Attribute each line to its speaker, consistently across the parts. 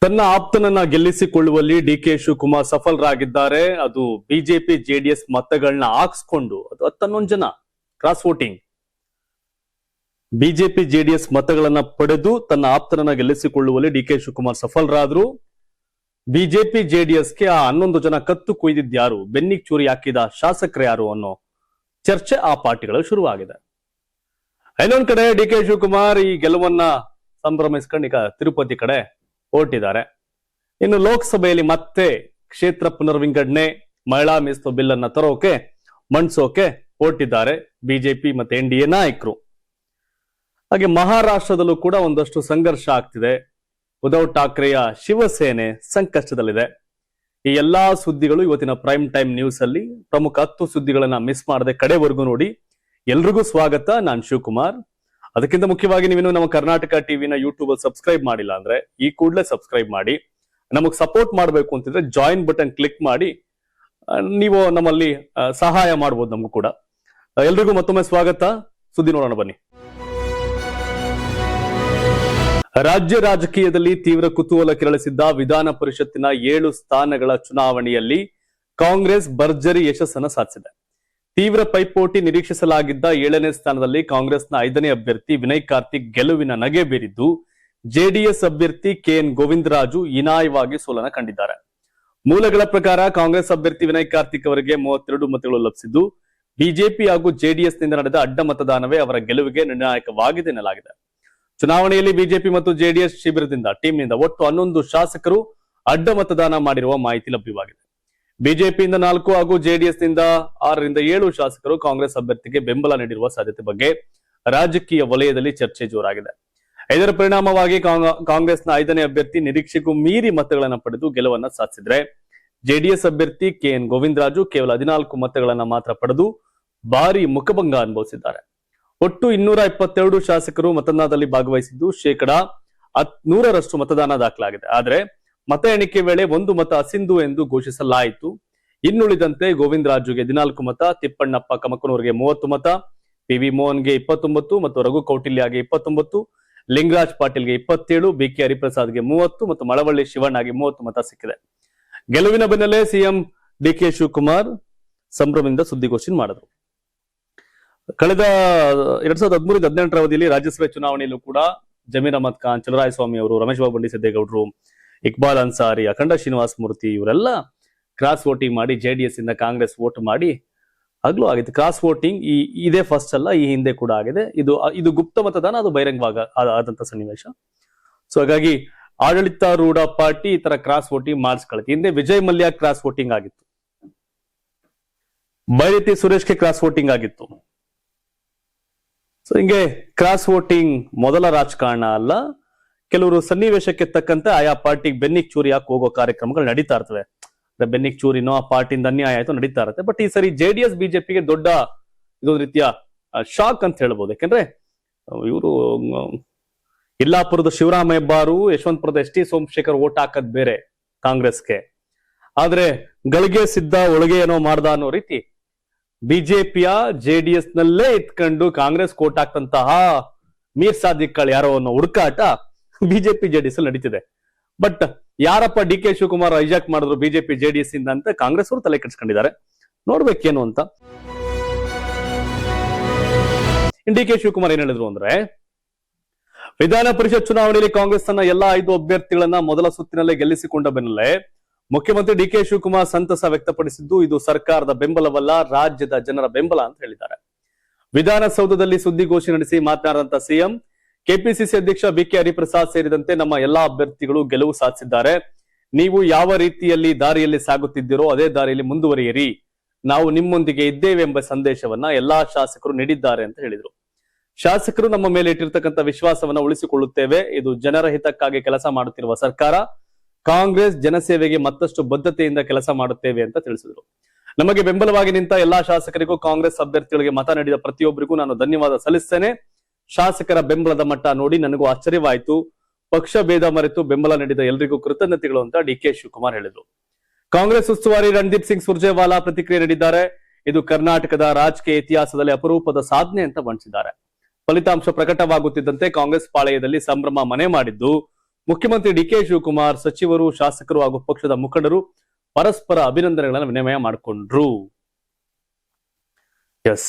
Speaker 1: ತನ್ನ ಆಪ್ತನನ್ನ ಗೆಲ್ಲಿಸಿಕೊಳ್ಳುವಲ್ಲಿ ಡಿಕೆ ಶಿವಕುಮಾರ್ ಸಫಲರಾಗಿದ್ದಾರೆ. ಅದು BJP JDS ಮತಗಳನ್ನ ಹಾಕ್ಸ್ಕೊಂಡು ಅದು 11 ಜನ ಕ್ರಾಸ್ ವೋಟಿಂಗ್ ಬಿಜೆಪಿ ಜೆಡಿಎಸ್ ಮತಗಳನ್ನ ಪಡೆದು ತನ್ನ ಆಪ್ತನನ್ನ ಗೆಲ್ಲಿಸಿಕೊಳ್ಳುವಲ್ಲಿ ಡಿಕೆ ಶಿವಕುಮಾರ್ ಸಫಲರಾದ್ರು. ಬಿಜೆಪಿ ಜೆಡಿಎಸ್ಗೆ ಆ 11 ಜನ ಕತ್ತು ಕೊಯ್ದಿದ್ಯಾರು, ಬೆನ್ನಿಗೆ ಚೂರಿ ಹಾಕಿದ ಶಾಸಕರು ಯಾರು ಅನ್ನೋ ಚರ್ಚೆ ಆ ಪಾರ್ಟಿಗಳು ಶುರುವಾಗಿದೆ. ಇನ್ನೊಂದ್ ಕಡೆ ಡಿಕೆ ಶಿವಕುಮಾರ್ ಈ ಗೆಲುವನ್ನ ಸಂಭ್ರಮಿಸ್ಕೊಂಡು ಈಗ ತಿರುಪತಿ ಕಡೆ ಹೊರಟಿದ್ದಾರೆ. ಇನ್ನು ಲೋಕಸಭೆಯಲ್ಲಿ ಮತ್ತೆ ಕ್ಷೇತ್ರ ಪುನರ್ವಿಂಗಡಣೆ, ಮಹಿಳಾ ಮೀಸಲು ಬಿಲ್ ಅನ್ನ ತರೋಕೆ ಮಂಡಿಸೋಕೆ ಹೊರಟಿದ್ದಾರೆ ಬಿಜೆಪಿ ಮತ್ತೆ ಎನ್ಡಿಎ ನಾಯಕರು. ಹಾಗೆ ಮಹಾರಾಷ್ಟ್ರದಲ್ಲೂ ಕೂಡ ಒಂದಷ್ಟು ಸಂಘರ್ಷ ಆಗ್ತಿದೆ. ಉದ್ಧವ್ ಠಾಕ್ರೆಯ ಶಿವಸೇನೆ ಸಂಕಷ್ಟದಲ್ಲಿದೆ. ಈ ಎಲ್ಲಾ ಸುದ್ದಿಗಳು ಇವತ್ತಿನ ಪ್ರೈಮ್ ಟೈಮ್ ನ್ಯೂಸ್ ಅಲ್ಲಿ ಪ್ರಮುಖ 10 ಸುದ್ದಿಗಳನ್ನ ಮಿಸ್ ಮಾಡದೆ ಕಡೆವರೆಗೂ ನೋಡಿ. ಎಲ್ರಿಗೂ ಸ್ವಾಗತ, ನಾನ್ ಶಿವಕುಮಾರ್. ಅದಕ್ಕಿಂತ ಮುಖ್ಯವಾಗಿ ನೀವೇನು ನಮ್ಮ ಕರ್ನಾಟಕ ಟಿವಿನ ಯೂಟ್ಯೂಬ್ ಅಲ್ಲಿ ಸಬ್ಸ್ಕ್ರೈಬ್ ಮಾಡಿಲ್ಲ ಅಂದ್ರೆ ಈ ಕೂಡಲೇ ಸಬ್ಸ್ಕ್ರೈಬ್ ಮಾಡಿ. ನಮಗ್ ಸಪೋರ್ಟ್ ಮಾಡಬೇಕು ಅಂತಿದ್ರೆ ಜಾಯಿನ್ ಬಟನ್ ಕ್ಲಿಕ್ ಮಾಡಿ ನೀವು ನಮ್ಮಲ್ಲಿ ಸಹಾಯ ಮಾಡಬಹುದು ನಮಗೂ ಕೂಡ. ಎಲ್ರಿಗೂ ಮತ್ತೊಮ್ಮೆ ಸ್ವಾಗತ. ಸುದ್ದಿ ನೋಡೋಣ ಬನ್ನಿ. ರಾಜ್ಯ ರಾಜಕೀಯದಲ್ಲಿ ತೀವ್ರ ಕುತೂಹಲ ಕೆರಳಿಸಿದ್ದ ವಿಧಾನ ಪರಿಷತ್ತಿನ 7 ಸ್ಥಾನಗಳ ಚುನಾವಣೆಯಲ್ಲಿ ಕಾಂಗ್ರೆಸ್ ಭರ್ಜರಿ ಯಶಸ್ಸನ್ನು ಸಾಧಿಸಿದೆ. ತೀವ್ರ ಪೈಪೋಟಿ ನಿರೀಕ್ಷಿಸಲಾಗಿದ್ದ 7ನೇ ಸ್ಥಾನದಲ್ಲಿ ಕಾಂಗ್ರೆಸ್ನ 5ನೇ ಅಭ್ಯರ್ಥಿ ವಿನಯ್ ಕಾರ್ತಿಕ್ ಗೆಲುವಿನ ನಗೆ ಬೀರಿದ್ದು, ಜೆಡಿಎಸ್ ಅಭ್ಯರ್ಥಿ ಕೆಎನ್ ಗೋವಿಂದರಾಜು ಹೀನಾಯವಾಗಿ ಸೋಲನ ಕಂಡಿದ್ದಾರೆ. ಮೂಲಗಳ ಪ್ರಕಾರ ಕಾಂಗ್ರೆಸ್ ಅಭ್ಯರ್ಥಿ ವಿನಯ್ ಕಾರ್ತಿಕ್ ಅವರಿಗೆ 32 ಮತಗಳು ಲಭಿಸಿದ್ದು, ಬಿಜೆಪಿ ಹಾಗೂ ಜೆಡಿಎಸ್ ನಿಂದ ನಡೆದ ಅಡ್ಡ ಮತದಾನವೇ ಅವರ ಗೆಲುವಿಗೆ ನಿರ್ಣಾಯಕವಾಗಿದೆ ಎನ್ನಲಾಗಿದೆ. ಚುನಾವಣೆಯಲ್ಲಿ ಬಿಜೆಪಿ ಮತ್ತು ಜೆಡಿಎಸ್ ಶಿಬಿರದಿಂದ ಟೀಮ್ನಿಂದ ಒಟ್ಟು 11 ಶಾಸಕರು ಅಡ್ಡ ಮತದಾನ ಮಾಡಿರುವ ಮಾಹಿತಿ ಲಭ್ಯವಾಗಿದೆ. ಬಿಜೆಪಿಯಿಂದ 4 ಹಾಗೂ ಜೆಡಿಎಸ್ ನಿಂದ 6 ರಿಂದ 7 ಶಾಸಕರು ಕಾಂಗ್ರೆಸ್ ಅಭ್ಯರ್ಥಿಗೆ ಬೆಂಬಲ ನೀಡಿರುವ ಸಾಧ್ಯತೆ ಬಗ್ಗೆ ರಾಜಕೀಯ ವಲಯದಲ್ಲಿ ಚರ್ಚೆ ಜೋರಾಗಿದೆ. ಇದರ ಪರಿಣಾಮವಾಗಿ ಕಾಂಗ್ರೆಸ್ನ 5ನೇ ಅಭ್ಯರ್ಥಿ ನಿರೀಕ್ಷೆಗೂ ಮೀರಿ ಮತಗಳನ್ನು ಪಡೆದು ಗೆಲುವನ್ನ ಸಾಧಿಸಿದ್ರೆ, ಜೆಡಿಎಸ್ ಅಭ್ಯರ್ಥಿ ಕೆಎನ್ ಗೋವಿಂದರಾಜು ಕೇವಲ 14 ಮತಗಳನ್ನ ಮಾತ್ರ ಪಡೆದು ಭಾರಿ ಮುಖಭಂಗ ಅನುಭವಿಸಿದ್ದಾರೆ. ಒಟ್ಟು 222 ಶಾಸಕರು ಮತದಾನದಲ್ಲಿ ಭಾಗವಹಿಸಿದ್ದು, 100% ಮತದಾನ ದಾಖಲಾಗಿದೆ. ಆದರೆ ಮತ ಎಣಿಕೆ ವೇಳೆ 1 ಮತ ಅಸಿಂಧು ಎಂದು ಘೋಷಿಸಲಾಯಿತು. ಇನ್ನುಳಿದಂತೆ ಗೋವಿಂದರಾಜುಗೆ 14 ಮತ, ತಿಪ್ಪಣ್ಣಪ್ಪ ಕಮಕನೂರ್ಗೆ 30 ಮತ, ಪಿವಿ ಮೋಹನ್ಗೆ 29 ಮತ್ತು ರಘು ಕೌಟಿಲ್ಯಗೆ 29, ಲಿಂಗರಾಜ್ ಪಾಟೀಲ್ಗೆ 27, ಬಿಕೆ ಹರಿಪ್ರಸಾದ್ಗೆ 30 ಮತ್ತು ಮಳವಳ್ಳಿ ಶಿವಣ್ಣಗೆ 30 ಮತ ಸಿಕ್ಕಿದೆ. ಗೆಲುವಿನ ಬೆನ್ನಲ್ಲೇ ಸಿಎಂ ಡಿಕೆ ಶಿವಕುಮಾರ್ ಸಂಭ್ರಮದಿಂದ ಸುದ್ದಿಗೋಷ್ಠಿ ಮಾಡಿದ್ರು. ಕಳೆದ 2013-18 ಅವಧಿಯಲ್ಲಿ ರಾಜ್ಯಸಭೆ ಚುನಾವಣೆಯಲ್ಲೂ ಕೂಡ ಜಮೀರ್ ಅಹಮದ್ ಖಾನ್, ಚಲರಾಯಸ್ವಾಮಿ ಅವರು, ರಮೇಶ್ ಬಾಬು ಬಂಡಿ ಸಿದ್ದೇಗೌಡರು, ಇಕ್ಬಾಲ್ ಅನ್ಸಾರಿ, ಅಖಂಡ ಶ್ರೀನಿವಾಸ ಮೂರ್ತಿ ಇವರೆಲ್ಲ ಕ್ರಾಸ್ ವೋಟಿಂಗ್ ಮಾಡಿ ಜೆಡಿಎಸ್ ಇಂದ ಕಾಂಗ್ರೆಸ್ ವೋಟ್ ಮಾಡಿ ಆಗ್ಲೂ ಆಗಿತ್ತು. ಕ್ರಾಸ್ ವೋಟಿಂಗ್ ಇದೇ ಫಸ್ಟ್ ಅಲ್ಲ, ಈ ಹಿಂದೆ ಕೂಡ ಆಗಿದೆ. ಇದು ಗುಪ್ತ ಮತದಾನ, ಅದು ಬಹಿರಂಗವಾಗ ಆದಂತ ಸನ್ನಿವೇಶ. ಸೊ ಹಾಗಾಗಿ ಆಡಳಿತಾರೂಢ ಪಾರ್ಟಿ ಈ ತರ ಕ್ರಾಸ್ ವೋಟಿಂಗ್ ಮಾಡಿಸ್ಕೊಳತ್ತೆ. ಹಿಂದೆ ವಿಜಯ್ ಮಲ್ಯ ಕ್ರಾಸ್ ವೋಟಿಂಗ್ ಆಗಿತ್ತು, ಬೈರತಿ ಸುರೇಶ್ಗೆ ಕ್ರಾಸ್ ವೋಟಿಂಗ್ ಆಗಿತ್ತು. ಸೊ ಹಿಂಗೆ ಕ್ರಾಸ್ ವೋಟಿಂಗ್ ಮೊದಲ ರಾಜಕಾರಣ ಅಲ್ಲ. ಕೆಲವರು ಸನ್ನಿವೇಶಕ್ಕೆ ತಕ್ಕಂತೆ ಆಯಾ ಪಾರ್ಟಿಗೆ ಬೆನ್ನಿಗೆ ಚೂರಿ ಹಾಕಿ ಹೋಗೋ ಕಾರ್ಯಕ್ರಮಗಳು ನಡೀತಾ ಇರ್ತವೆ. ಬೆನ್ನಿಗೆ ಚೂರಿನೋ ಆ ಪಾರ್ಟಿಯಿಂದ ಅನ್ಯಾಯ ಆಯ್ತು ನಡೀತಾ ಇರುತ್ತೆ. ಬಟ್ ಈ ಸರಿ ಜೆಡಿಎಸ್ ಬಿಜೆಪಿಗೆ ದೊಡ್ಡ ಇದೊಂದು ರೀತಿಯ ಶಾಕ್ ಅಂತ ಹೇಳ್ಬೋದು. ಯಾಕಂದ್ರೆ ಇವರು ಯಲ್ಲಾಪುರದ ಶಿವರಾಮ ಹೆಬ್ಬಾರು, ಯಶವಂತಪುರದ ಎಸ್ ಟಿ ಸೋಮಶೇಖರ್ ಓಟ್ ಹಾಕದ್ ಬೇರೆ ಕಾಂಗ್ರೆಸ್ಗೆ. ಆದ್ರೆ ಗಳಿಗೆ ಸಿದ್ಧ ಒಳಗೆ ಏನೋ ಮಾಡ್ದ ಅನ್ನೋ ರೀತಿ ಬಿಜೆಪಿಯ ಜೆಡಿಎಸ್ ನಲ್ಲೇ ಇಟ್ಕೊಂಡು ಕಾಂಗ್ರೆಸ್ ಕೋಟ್ ಹಾಕ್ತಂತಹ ಮೀರ್ ಸಾದಿಕ್ಗಳು ಯಾರೋ ಅನ್ನೋ ಹುಡುಕಾಟ ಬಿಜೆಪಿ ಜೆಡಿಎಸ್ ಅಲ್ಲಿ ನಡೀತಿದೆ. ಬಟ್ ಯಾರಪ್ಪ ಡಿ ಕೆ ಶಿವಕುಮಾರ್ ಹೈಜಾಕ್ ಮಾಡಿದ್ರು ಬಿಜೆಪಿ ಜೆಡಿಎಸ್ ಇಂದ ಅಂತ ಕಾಂಗ್ರೆಸ್ ಅವರು ತಲೆ ಕೆಡಿಸ್ಕೊಂಡಿದ್ದಾರೆ. ನೋಡ್ಬೇಕೇನು ಅಂತ. ಡಿ ಕೆ ಶಿವಕುಮಾರ್ ಏನ್ ಹೇಳಿದ್ರು ಅಂದ್ರೆ, ವಿಧಾನ ಪರಿಷತ್ ಚುನಾವಣೆಯಲ್ಲಿ ಕಾಂಗ್ರೆಸ್ ತನ್ನ ಎಲ್ಲಾ 5 ಅಭ್ಯರ್ಥಿಗಳನ್ನ ಮೊದಲ ಸುತ್ತಿನಲ್ಲೇ ಗೆಲ್ಲಿಸಿಕೊಂಡ ಬೆನ್ನಲ್ಲೇ ಮುಖ್ಯಮಂತ್ರಿ ಡಿ ಕೆ ಶಿವಕುಮಾರ್ ಸಂತಸ ವ್ಯಕ್ತಪಡಿಸಿದ್ದು, ಇದು ಸರ್ಕಾರದ ಬೆಂಬಲವಲ್ಲ, ರಾಜ್ಯದ ಜನರ ಬೆಂಬಲ ಅಂತ ಹೇಳಿದ್ದಾರೆ. ವಿಧಾನಸೌಧದಲ್ಲಿ ಸುದ್ದಿಗೋಷ್ಠಿ ನಡೆಸಿ ಮಾತನಾಡಿದಂತ ಸಿಎಂ, ಕೆಪಿಸಿಸಿ ಅಧ್ಯಕ್ಷ ಬಿಕೆ ಹರಿಪ್ರಸಾದ್ ಸೇರಿದಂತೆ ನಮ್ಮ ಎಲ್ಲಾ ಅಭ್ಯರ್ಥಿಗಳು ಗೆಲುವು ಸಾಧಿಸಿದ್ದಾರೆ. ನೀವು ಯಾವ ರೀತಿಯಲ್ಲಿ ದಾರಿಯಲ್ಲಿ ಸಾಗುತ್ತಿದ್ದೀರೋ ಅದೇ ದಾರಿಯಲ್ಲಿ ಮುಂದುವರಿಯಿರಿ. ನಾವು ನಿಮ್ಮೊಂದಿಗೆ ಇದ್ದೇವೆ ಎಂಬ ಸಂದೇಶವನ್ನ ಎಲ್ಲಾ ಶಾಸಕರು ನೀಡಿದ್ದಾರೆ ಅಂತ ಹೇಳಿದ್ರು. ಶಾಸಕರು ನಮ್ಮ ಮೇಲೆ ಇಟ್ಟಿರ್ತಕ್ಕಂಥ ವಿಶ್ವಾಸವನ್ನ ಉಳಿಸಿಕೊಳ್ಳುತ್ತೇವೆ. ಇದು ಜನರ ಹಿತಕ್ಕಾಗಿ ಕೆಲಸ ಮಾಡುತ್ತಿರುವ ಸರ್ಕಾರ. ಕಾಂಗ್ರೆಸ್ ಜನಸೇವೆಗೆ ಮತ್ತಷ್ಟು ಬದ್ಧತೆಯಿಂದ ಕೆಲಸ ಮಾಡುತ್ತೇವೆ ಅಂತ ತಿಳಿಸಿದ್ರು. ನಮಗೆ ಬೆಂಬಲವಾಗಿ ನಿಂತ ಎಲ್ಲಾ ಶಾಸಕರಿಗೂ, ಕಾಂಗ್ರೆಸ್ ಅಭ್ಯರ್ಥಿಗಳಿಗೆ ಮತ ನೀಡಿದ ಪ್ರತಿಯೊಬ್ಬರಿಗೂ ನಾನು ಧನ್ಯವಾದ ಸಲ್ಲಿಸ್ತೇನೆ. ಶಾಸಕರ ಬೆಂಬಲದ ಮಟ್ಟ ನೋಡಿ ನನಗೂ ಆಶ್ಚರ್ಯವಾಯಿತು. ಪಕ್ಷ ಭೇದ ಮರೆತು ಬೆಂಬಲ ನೀಡಿದ ಎಲ್ಲರಿಗೂ ಕೃತಜ್ಞತೆಗಳು ಅಂತ ಡಿ ಕೆ ಶಿವಕುಮಾರ್ ಹೇಳಿದ್ರು. ಕಾಂಗ್ರೆಸ್ ಉಸ್ತುವಾರಿ ರಣದೀಪ್ ಸಿಂಗ್ ಸುರ್ಜೇವಾಲಾ ಪ್ರತಿಕ್ರಿಯೆ ನೀಡಿದ್ದಾರೆ. ಇದು ಕರ್ನಾಟಕದ ರಾಜಕೀಯ ಇತಿಹಾಸದಲ್ಲಿ ಅಪರೂಪದ ಸಾಧನೆ ಅಂತ ಬಣ್ಣಿಸಿದ್ದಾರೆ. ಫಲಿತಾಂಶ ಪ್ರಕಟವಾಗುತ್ತಿದ್ದಂತೆ ಕಾಂಗ್ರೆಸ್ ಪಾಳೆಯದಲ್ಲಿ ಸಂಭ್ರಮ ಮನೆ ಮಾಡಿದ್ದು, ಮುಖ್ಯಮಂತ್ರಿ ಡಿಕೆ ಶಿವಕುಮಾರ್, ಸಚಿವರು, ಶಾಸಕರು ಹಾಗೂ ಪಕ್ಷದ ಮುಖಂಡರು ಪರಸ್ಪರ ಅಭಿನಂದನೆಗಳನ್ನು ವಿನಿಮಯ ಮಾಡಿಕೊಂಡ್ರು. ಎಸ್,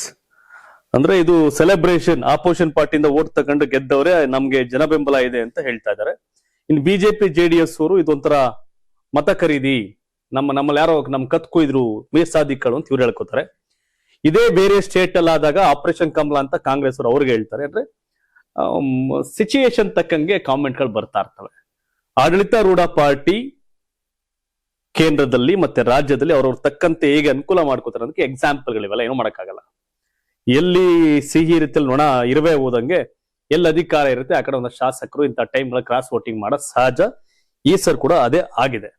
Speaker 1: ಅಂದ್ರೆ ಇದು ಸೆಲೆಬ್ರೇಷನ್. ಆಪೋಸಿಷನ್ ಪಾರ್ಟಿಯಿಂದ ಓಟ್ ತಗೊಂಡು ಗೆದ್ದವರೇ ನಮ್ಗೆ ಜನ ಬೆಂಬಲ ಇದೆ ಅಂತ ಹೇಳ್ತಾ ಇದ್ದಾರೆ. ಇನ್ನು ಬಿಜೆಪಿ ಜೆಡಿಎಸ್ ಅವರು ಇದೊಂಥರ ಮತ ಖರೀದಿ, ನಮ್ಮಲ್ಲಿ ಯಾರೋ ನಮ್ ಕತ್ಕೊಯ್ದ್ರು ಮೀರ್ ಸಾದಿಕ್ಗಳು ಅಂತ ಇವ್ರು ಹೇಳ್ಕೊತಾರೆ. ಇದೇ ಬೇರೆ ಸ್ಟೇಟ್ ಅಲ್ಲಿ ಆದಾಗ ಆಪರೇಷನ್ ಕಮಲ ಅಂತ ಕಾಂಗ್ರೆಸ್ ಅವರು ಅವ್ರಿಗೆ ಹೇಳ್ತಾರೆ. ಅಂದ್ರೆ ಸಿಚುಯೇಷನ್ ತಕ್ಕಂಗೆ ಕಾಮೆಂಟ್ಗಳು ಬರ್ತಾ ಇರ್ತವೆ. ಆಡಳಿತಾರೂಢ ಪಾರ್ಟಿ ಕೇಂದ್ರದಲ್ಲಿ ಮತ್ತೆ ರಾಜ್ಯದಲ್ಲಿ ಅವ್ರವ್ರ ತಕ್ಕಂತೆ ಹೇಗೆ ಅನುಕೂಲ ಮಾಡ್ಕೋತಾರೆ ಅದಕ್ಕೆ ಎಕ್ಸಾಂಪಲ್ಗಳಿವೆಲ್ಲ, ಏನೂ ಮಾಡಕ್ಕಾಗಲ್ಲ. ಎಲ್ಲಿ ಸಿಹಿ ರೀತಿಯಲ್ಲಿ ನೊಣ ಇರುವೆ ಹೋದಂಗೆ ಎಲ್ಲಿ ಅಧಿಕಾರ ಇರುತ್ತೆ ಆ ಕಡೆ ಒಂದು ಶಾಸಕರು ಇಂಥ ಟೈಮ್ಗಳ ಕ್ರಾಸ್ ವೋಟಿಂಗ್ ಮಾಡೋ ಸಹಜ. ಈ ಸರ್ ಕೂಡ ಅದೇ ಆಗಿದೆ.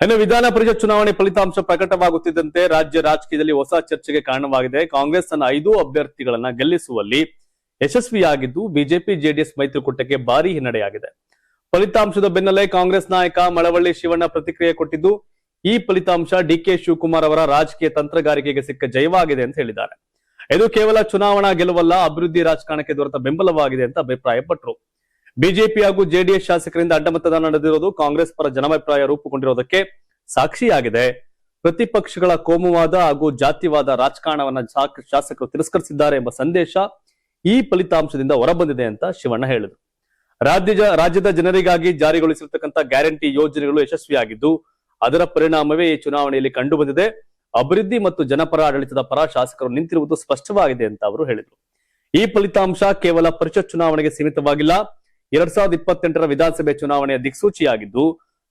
Speaker 1: ಇನ್ನು ವಿಧಾನ ಪರಿಷತ್ ಚುನಾವಣೆ ಫಲಿತಾಂಶ ಪ್ರಕಟವಾಗುತ್ತಿದ್ದಂತೆ ರಾಜ್ಯ ರಾಜಕೀಯದಲ್ಲಿ ಹೊಸ ಚರ್ಚೆಗೆ ಕಾರಣವಾಗಿದೆ. ಕಾಂಗ್ರೆಸ್ ತನ್ನ 5 ಅಭ್ಯರ್ಥಿಗಳನ್ನ ಗೆಲ್ಲಿಸುವಲ್ಲಿ ಯಶಸ್ವಿಯಾಗಿದ್ದು ಬಿಜೆಪಿ ಜೆಡಿಎಸ್ ಮೈತ್ರಿಕೂಟಕ್ಕೆ ಭಾರಿ ಹಿನ್ನಡೆಯಾಗಿದೆ. ಫಲಿತಾಂಶದ ಬೆನ್ನಲ್ಲೇ ಕಾಂಗ್ರೆಸ್ ನಾಯಕ ಮಳವಳ್ಳಿ ಶಿವಣ್ಣ ಪ್ರತಿಕ್ರಿಯೆ ಕೊಟ್ಟಿದ್ದು, ಈ ಫಲಿತಾಂಶ ಡಿಕೆ ಶಿವಕುಮಾರ್ ಅವರ ರಾಜಕೀಯ ತಂತ್ರಗಾರಿಕೆಗೆ ಸಿಕ್ಕ ಜಯವಾಗಿದೆ ಅಂತ ಹೇಳಿದ್ದಾರೆ. ಇದು ಕೇವಲ ಚುನಾವಣಾ ಗೆಲುವಲ್ಲ, ಅಭಿವೃದ್ಧಿ ರಾಜಕಾರಣಕ್ಕೆ ದೊರೆತ ಬೆಂಬಲವಾಗಿದೆ ಅಂತ ಅಭಿಪ್ರಾಯಪಟ್ಟರು. ಬಿಜೆಪಿ ಹಾಗೂ ಜೆಡಿಎಸ್ ಶಾಸಕರಿಂದ ಅಡ್ಡಮತದಾನ ನಡೆದಿರೋದು ಕಾಂಗ್ರೆಸ್ ಪರ ಜನಾಭಿಪ್ರಾಯ ರೂಪುಗೊಂಡಿರೋದಕ್ಕೆ ಸಾಕ್ಷಿಯಾಗಿದೆ. ಪ್ರತಿಪಕ್ಷಗಳ ಕೋಮುವಾದ ಹಾಗೂ ಜಾತಿವಾದ ರಾಜಕಾರಣವನ್ನ ಶಾಸಕರು ತಿರಸ್ಕರಿಸಿದ್ದಾರೆ ಎಂಬ ಸಂದೇಶ ಈ ಫಲಿತಾಂಶದಿಂದ ಹೊರಬಂದಿದೆ ಅಂತ ಶಿವಣ್ಣ ಹೇಳಿದರು. ರಾಜ್ಯದ ಜನರಿಗಾಗಿ ಜಾರಿಗೊಳಿಸಿರ್ತಕ್ಕಂಥ ಗ್ಯಾರಂಟಿ ಯೋಜನೆಗಳು ಯಶಸ್ವಿಯಾಗಿದ್ದು ಅದರ ಪರಿಣಾಮವೇ ಈ ಚುನಾವಣೆಯಲ್ಲಿ ಕಂಡು ಬಂದಿದೆ. ಅಭಿವೃದ್ಧಿ ಮತ್ತು ಜನಪರ ಆಡಳಿತದ ಪರ ಶಾಸಕರು ನಿಂತಿರುವುದು ಸ್ಪಷ್ಟವಾಗಿದೆ ಅಂತ ಅವರು ಹೇಳಿದರು. ಈ ಫಲಿತಾಂಶ ಕೇವಲ ಪರಿಷತ್ ಚುನಾವಣೆಗೆ ಸೀಮಿತವಾಗಿಲ್ಲ, 2028ರ ವಿಧಾನಸಭೆ ಚುನಾವಣೆಯ ದಿಕ್ಸೂಚಿಯಾಗಿದ್ದು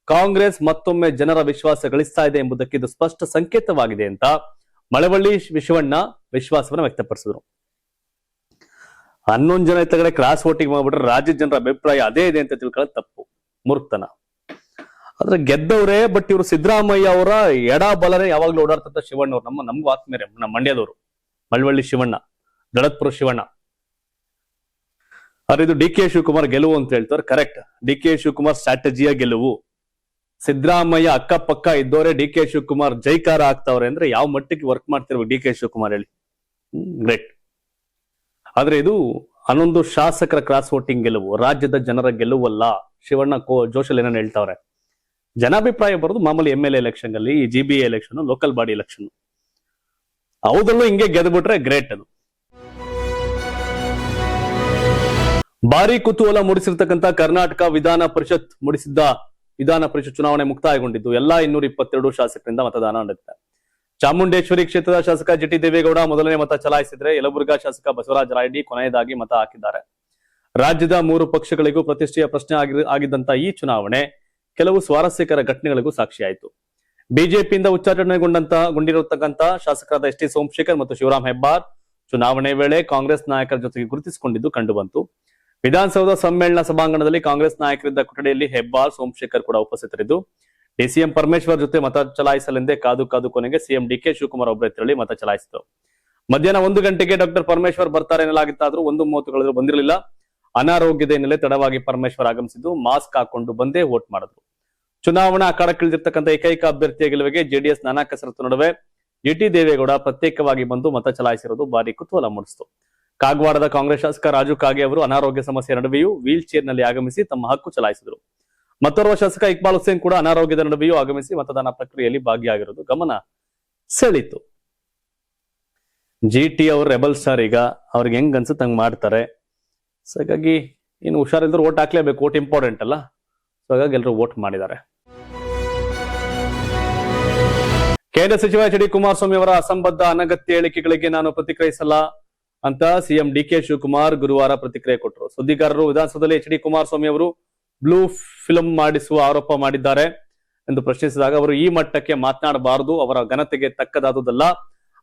Speaker 1: ಕಾಂಗ್ರೆಸ್ ಮತ್ತೊಮ್ಮೆ ಜನರ ವಿಶ್ವಾಸ ಗಳಿಸ್ತಾ ಇದೆ ಎಂಬುದಕ್ಕೆ ಇದು ಸ್ಪಷ್ಟ ಸಂಕೇತವಾಗಿದೆ ಅಂತ ಮಳವಳ್ಳಿ ಶಿವಣ್ಣ ವಿಶ್ವಾಸವನ್ನು ವ್ಯಕ್ತಪಡಿಸಿದರು. 11 ಜನ ಇತ್ತಗಡೆ ಕ್ರಾಸ್ ವೋಟಿಂಗ್ ಮಾಡ್ಬಿಟ್ರೆ ರಾಜ್ಯದ ಜನರ ಅಭಿಪ್ರಾಯ ಅದೇ ಇದೆ ಅಂತ ತಿಳ್ಕೊಳ್ಳೋದು ತಪ್ಪು, ಮೂರ್ಖತನ. ಆದ್ರೆ ಗೆದ್ದವ್ರೆ. ಬಟ್ ಇವರು ಸಿದ್ದರಾಮಯ್ಯ ಅವರ ಎಡ ಬಲನೇ ಯಾವಾಗ್ಲೂ ಓಡಾಡ್ತಂತ ಶಿವಣ್ಣ ಅವ್ರು ನಮ್ಗೂ ಆತ್ಮೀಯರೇ, ನಮ್ಮ ಮಂಡ್ಯದವರು, ಮಳವಳ್ಳಿ ಶಿವಣ್ಣ, ದಳತ್ಪುರ ಶಿವಣ್ಣ. ಆದ್ರೆ ಇದು ಡಿ ಕೆ ಶಿವಕುಮಾರ್ ಗೆಲುವು ಅಂತ ಹೇಳ್ತಾರೆ. ಕರೆಕ್ಟ್, ಡಿ ಕೆ ಶಿವಕುಮಾರ್ ಸ್ಟ್ರಾಟಜಿಯ ಗೆಲುವು. ಸಿದ್ದರಾಮಯ್ಯ ಅಕ್ಕಪಕ್ಕ ಇದ್ದವರೇ ಡಿ ಕೆ ಶಿವಕುಮಾರ್ ಜೈಕಾರ ಆಗ್ತಾವ್ರೆ ಅಂದ್ರೆ ಯಾವ ಮಟ್ಟಕ್ಕೆ ವರ್ಕ್ ಮಾಡ್ತಿರ್ಬೇಕು ಡಿ ಕೆ ಶಿವಕುಮಾರ್ ಹೇಳಿ. ಗ್ರೇಟ್. ಆದ್ರೆ ಇದು 11 ಶಾಸಕರ ಕ್ರಾಸ್ ವೋಟಿಂಗ್ ಗೆಲುವು, ರಾಜ್ಯದ ಜನರ ಗೆಲುವಲ್ಲ. ಶಿವಣ್ಣ ಜೋಶಲ್ ಏನೇನು ಹೇಳ್ತಾವ್ರೆ. ಜನಾಭಿಪ್ರಾಯ ಬರೋದು ಮಾಮೂಲಿ MLA ಎಲೆಕ್ಷನ್ ಅಲ್ಲಿ, GBA election, local body election, ಹೌದಲ್ಲೂ ಹಿಂಗೆ ಗೆದ್ಬಿಟ್ರೆ ಗ್ರೇಟ್. ಅದು ಭಾರಿ ಕುತೂಹಲ ಮೂಡಿಸಿರ್ತಕ್ಕಂಥ ಕರ್ನಾಟಕ ವಿಧಾನ ಪರಿಷತ್ ಚುನಾವಣೆ ಮುಕ್ತಾಯಗೊಂಡಿದ್ದು ಎಲ್ಲಾ 222 ಶಾಸಕರಿಂದ ಮತದಾನ ನಡೆದಿದೆ. ಚಾಮುಂಡೇಶ್ವರಿ ಕ್ಷೇತ್ರದ ಶಾಸಕ ಜಿಟಿ ದೇವೇಗೌಡ ಮೊದಲನೇ ಮತ ಚಲಾಯಿಸಿದ್ರೆ ಯಲಬುರ್ಗಾ ಶಾಸಕ ಬಸವರಾಜ ರಾಯಡ್ಡಿ ಕೊನೆಯದಾಗಿ ಮತ ಹಾಕಿದ್ದಾರೆ. ರಾಜ್ಯದ 3 ಪಕ್ಷಗಳಿಗೂ ಪ್ರತಿಷ್ಠೆಯ ಪ್ರಶ್ನೆ ಆಗಿದ್ದಂತ ಈ ಚುನಾವಣೆ ಕೆಲವು ಸ್ವಾರಸ್ಯಕರ ಘಟನೆಗಳಿಗೂ ಸಾಕ್ಷಿಯಾಯಿತು. ಬಿಜೆಪಿಯಿಂದ ಉಚ್ಚಾಟನೆಗೊಂಡಿರತಕ್ಕಂತ ಶಾಸಕರಾದ ಎಸ್ ಟಿ ಸೋಮಶೇಖರ್ ಮತ್ತು ಶಿವರಾಮ್ ಹೆಬ್ಬಾರ್ ಚುನಾವಣೆ ವೇಳೆ ಕಾಂಗ್ರೆಸ್ ನಾಯಕರ ಜೊತೆಗೆ ಗುರುತಿಸಿಕೊಂಡಿದ್ದು ಕಂಡುಬಂತು. ವಿಧಾನಸೌಧ ಸಮ್ಮೇಳನ ಸಭಾಂಗಣದಲ್ಲಿ ಕಾಂಗ್ರೆಸ್ ನಾಯಕರಿದ್ದ ಕೊಠಡಿಯಲ್ಲಿ ಹೆಬ್ಬಾರ್, ಸೋಮಶೇಖರ್ ಕೂಡ ಉಪಸ್ಥಿತರಿದ್ದು ಡಿಸಿಎಂ ಪರಮೇಶ್ವರ್ ಜೊತೆ ಮತ ಚಲಾಯಿಸಲೆಂದೇ ಕಾದು ಕೊನೆಗೆ ಸಿಎಂ ಡಿಕೆ ಶಿವಕುಮಾರ್ ಒಬ್ಬರೇ ತೆರಳಿ ಮತ ಚಲಾಯಿಸಿದರು. ಮಧ್ಯಾಹ್ನ 1 ಗಂಟೆಗೆ ಡಾಕ್ಟರ್ ಪರಮೇಶ್ವರ್ ಬರ್ತಾರೆ ಎನ್ನಲಾಗಿತ್ತಾದ್ರೂ 1:30 ಬಂದಿರಲಿಲ್ಲ. ಅನಾರೋಗ್ಯದ ಹಿನ್ನೆಲೆ ತಡವಾಗಿ ಪರಮೇಶ್ವರ್ ಆಗಮಿಸಿದ್ದು ಮಾಸ್ಕ್ ಹಾಕೊಂಡು ಬಂದೇ ವೋಟ್ ಮಾಡಿದ್ರು. ಚುನಾವಣಾ ಅಖಾಡಕ್ಕಿಳಿದಿರ್ತಕ್ಕಂಥ ಏಕೈಕ ಅಭ್ಯರ್ಥಿಯ ಗೆಲುವಿಗೆ ಜೆಡಿಎಸ್ ನಾನಾ ಕಸರತ್ತು ನಡುವೆ ಜಿಟಿ ದೇವೇಗೌಡ ಪ್ರತ್ಯೇಕವಾಗಿ ಬಂದು ಮತ ಚಲಾಯಿಸಿರೋದು ಭಾರಿ ಕುತೂಹಲ ಮೂಡಿಸಿತು. ಕಾಗವಾಡದ ಕಾಂಗ್ರೆಸ್ ಶಾಸಕ ರಾಜು ಕಾಗೆ ಅವರು ಅನಾರೋಗ್ಯ ಸಮಸ್ಯೆ ನಡುವೆಯೂ ವೀಲ್ ಚೇರ್ ನಲ್ಲಿ ಆಗಮಿಸಿ ತಮ್ಮ ಹಕ್ಕು ಚಲಾಯಿಸಿದರು. ಮತ್ತೋರ್ವ ಶಾಸಕ ಇಕ್ಬಾಲ್ ಹುಸೇನ್ ಕೂಡ ಅನಾರೋಗ್ಯದ ನಡುವೆಯೂ ಆಗಮಿಸಿ ಮತದಾನ ಪ್ರಕ್ರಿಯೆಯಲ್ಲಿ ಭಾಗಿಯಾಗಿರೋದು ಗಮನ ಸೆಳೀತು. GT ಅವರು ರೆಬಲ್ ಸ್ಟಾರ್, ಈಗ ಅವ್ರಿಗೆ ಹೆಂಗ್ ಅನ್ಸುತ್ತೆ ಹಂಗ್ ಮಾಡ್ತಾರೆ. ಸೊ ಹಾಗಾಗಿ ಇನ್ನು ಹುಷಾರಿದ್ರು ವೋಟ್ ಹಾಕ್ಲೇಬೇಕು, ವೋಟ್ ಇಂಪಾರ್ಟೆಂಟ್ ಅಲ್ಲ. ಸೊ ಹಾಗಾಗಿ ಎಲ್ಲರೂ ವೋಟ್ ಮಾಡಿದ್ದಾರೆ. ಕೇಂದ್ರ ಸಚಿವ ಎಚ್ ಡಿ ಕುಮಾರಸ್ವಾಮಿ ಅವರ ಅಸಂಬದ್ಧ ಅನಗತ್ಯ ಹೇಳಿಕೆಗಳಿಗೆ ನಾನು ಪ್ರತಿಕ್ರಿಯಿಸಲ್ಲ ಅಂತ ಸಿಎಂ ಡಿಕೆ ಶಿವಕುಮಾರ್ ಗುರುವಾರ ಪ್ರತಿಕ್ರಿಯೆ ಕೊಟ್ಟರು. ಸುದ್ದಿಗಾರರು ವಿಧಾನಸೌಧದಲ್ಲಿ ಎಚ್ ಡಿ ಕುಮಾರಸ್ವಾಮಿ ಅವರು ಬ್ಲೂ ಫಿಲ್ಮ್ ಮಾಡಿಸುವ ಆರೋಪ ಮಾಡಿದ್ದಾರೆ ಎಂದು ಪ್ರಶ್ನಿಸಿದಾಗ ಅವರು ಈ ಮಟ್ಟಕ್ಕೆ ಮಾತನಾಡಬಾರದು, ಅವರ ಘನತೆಗೆ ತಕ್ಕದಾದುದಲ್ಲ,